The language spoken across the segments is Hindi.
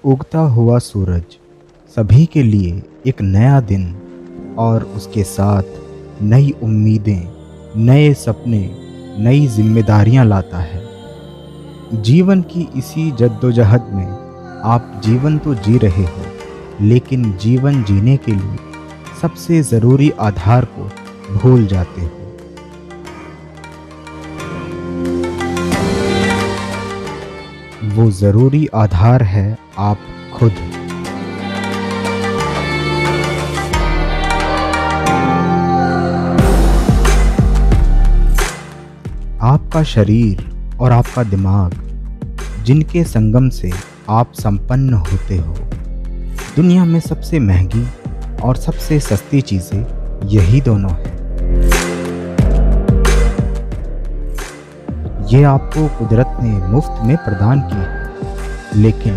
उगता हुआ सूरज सभी के लिए एक नया दिन और उसके साथ नई उम्मीदें, नए सपने, नई जिम्मेदारियां लाता है। जीवन की इसी जद्दोजहद में आप जीवन तो जी रहे हो, लेकिन जीवन जीने के लिए सबसे ज़रूरी आधार को भूल जाते हो। वो ज़रूरी आधार है आप खुद। आपका शरीर और आपका दिमाग, जिनके संगम से आप संपन्न होते हो। दुनिया में सबसे महंगी और सबसे सस्ती चीज़ें यही दोनों हैं। ये आपको कुदरत ने मुफ्त में प्रदान की है, लेकिन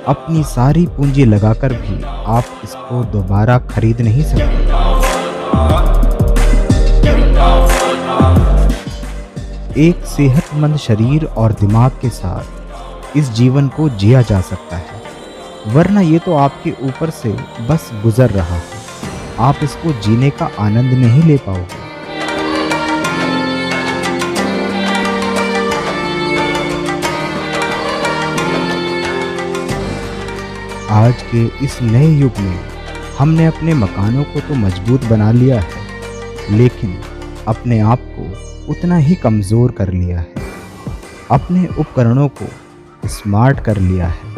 अपनी सारी पूंजी लगाकर भी आप इसको दोबारा खरीद नहीं सकते। एक सेहतमंद शरीर और दिमाग के साथ इस जीवन को जिया जा सकता है, वरना ये तो आपके ऊपर से बस गुजर रहा है। आप इसको जीने का आनंद नहीं ले पाओगे। आज के इस नए युग में हमने अपने मकानों को तो मजबूत बना लिया है, लेकिन अपने आप को उतना ही कमज़ोर कर लिया है। अपने उपकरणों को स्मार्ट कर लिया है,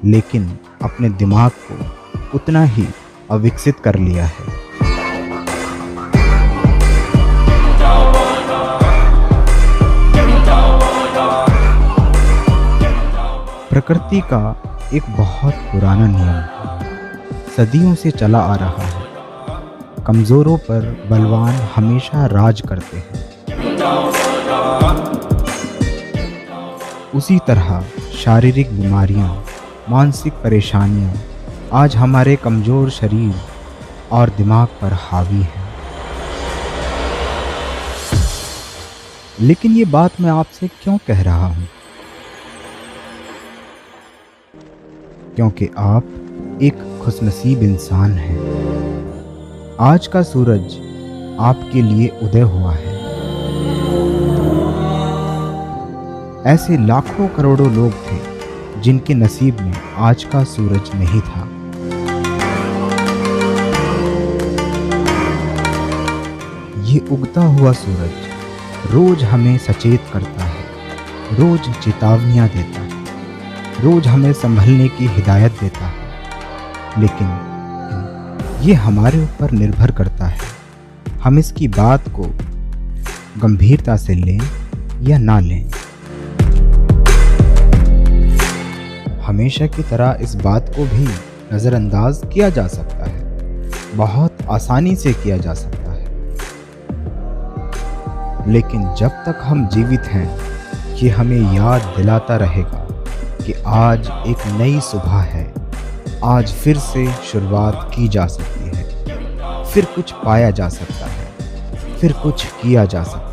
लेकिन अपने दिमाग को उतना ही अविकसित कर लिया है। प्रकृति का एक बहुत पुराना नियम है, सदियों से चला आ रहा है। कमज़ोरों पर बलवान हमेशा राज करते हैं। उसी तरह शारीरिक बीमारियां, मानसिक परेशानियां आज हमारे कमज़ोर शरीर और दिमाग पर हावी हैं। लेकिन ये बात मैं आपसे क्यों कह रहा हूँ? क्योंकि आप एक खुशनसीब इंसान हैं। आज का सूरज आपके लिए उदय हुआ है। ऐसे लाखों करोड़ों लोग थे जिनके नसीब में आज का सूरज नहीं था। ये उगता हुआ सूरज रोज हमें सचेत करता है, रोज चेतावनियां देता है, रोज हमें संभलने की हिदायत देता है। लेकिन ये हमारे ऊपर निर्भर करता है, हम इसकी बात को गंभीरता से लें या ना लें। हमेशा की तरह इस बात को भी नज़रअंदाज किया जा सकता है, बहुत आसानी से किया जा सकता है। लेकिन जब तक हम जीवित हैं, ये हमें याद दिलाता रहेगा कि आज एक नई सुबह है। आज फिर से शुरुआत की जा सकती है, फिर कुछ पाया जा सकता है, फिर कुछ किया जा सकता है।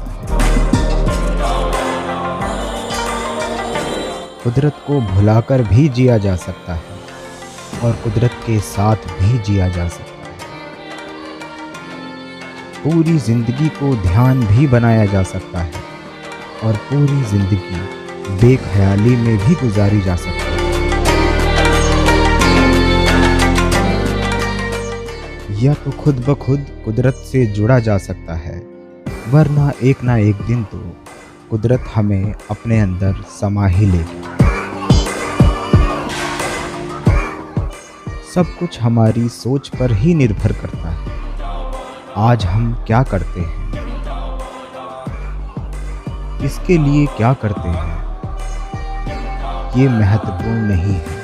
कुदरत को भुलाकर भी जिया जा सकता है और कुदरत के साथ भी जिया जा सकता है। पूरी जिंदगी को ध्यान भी बनाया जा सकता है और पूरी जिंदगी बेख्याली में भी गुजारी जा सकती है। या तो खुद ब खुद कुदरत से जुड़ा जा सकता है, वरना एक ना एक दिन तो कुदरत हमें अपने अंदर समा ही लेगी। सब कुछ हमारी सोच पर ही निर्भर करता है। आज हम क्या करते हैं, इसके लिए क्या करते हैं, ये महत्वपूर्ण नहीं है।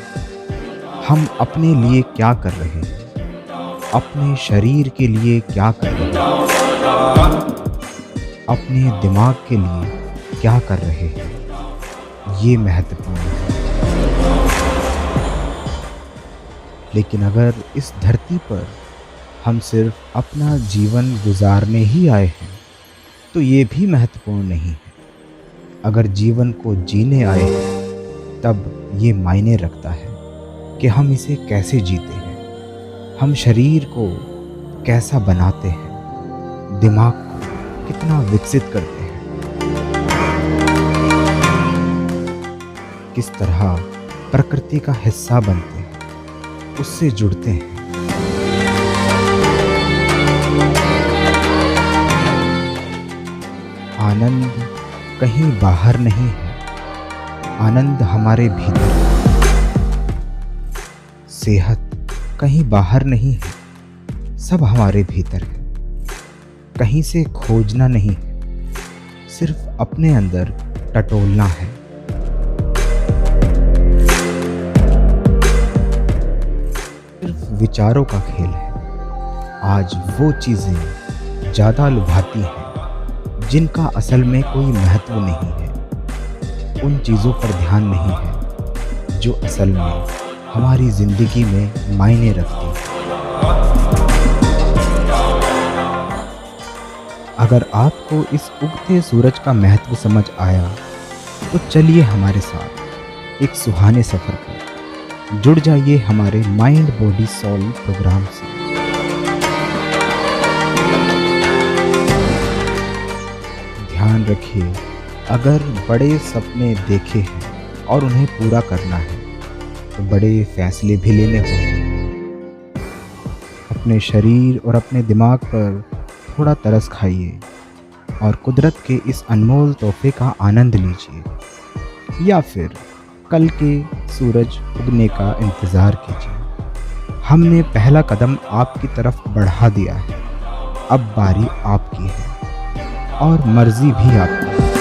हम अपने लिए क्या कर रहे हैं, अपने शरीर के लिए क्या कर रहे हैं, अपने दिमाग के लिए क्या कर रहे हैं, ये महत्वपूर्ण है। लेकिन अगर इस धरती पर हम सिर्फ अपना जीवन गुजारने ही आए हैं, तो ये भी महत्वपूर्ण नहीं है। अगर जीवन को जीने आए हैं, तब ये मायने रखता है। कि हम इसे कैसे जीते हैं, हम शरीर को कैसा बनाते हैं, दिमाग को कितना विकसित करते हैं, किस तरह प्रकृति का हिस्सा बनते हैं, उससे जुड़ते हैं। आनंद कहीं बाहर नहीं है, आनंद हमारे भीतर है। सेहत कहीं बाहर नहीं है, सब हमारे भीतर है। कहीं से खोजना नहीं है, सिर्फ अपने अंदर टटोलना है। सिर्फ विचारों का खेल है। आज वो चीज़ें ज़्यादा लुभाती हैं जिनका असल में कोई महत्व नहीं है। उन चीज़ों पर ध्यान नहीं है जो असल में हमारी ज़िंदगी में मायने रखती हैं। अगर आपको इस उगते सूरज का महत्व समझ आया तो चलिए हमारे साथ एक सुहाने सफ़र पर जुड़ जाइए हमारे माइंड बॉडी सोल प्रोग्राम से। ध्यान रखिए, अगर बड़े सपने देखे हैं और उन्हें पूरा करना है तो बड़े फैसले भी लेने होंगे। अपने शरीर और अपने दिमाग पर थोड़ा तरस खाइए और कुदरत के इस अनमोल तोहफे का आनंद लीजिए, या फिर कल के सूरज उगने का इंतज़ार कीजिए। हमने पहला कदम आपकी तरफ बढ़ा दिया है, अब बारी आपकी है और मर्ज़ी भी आपकी।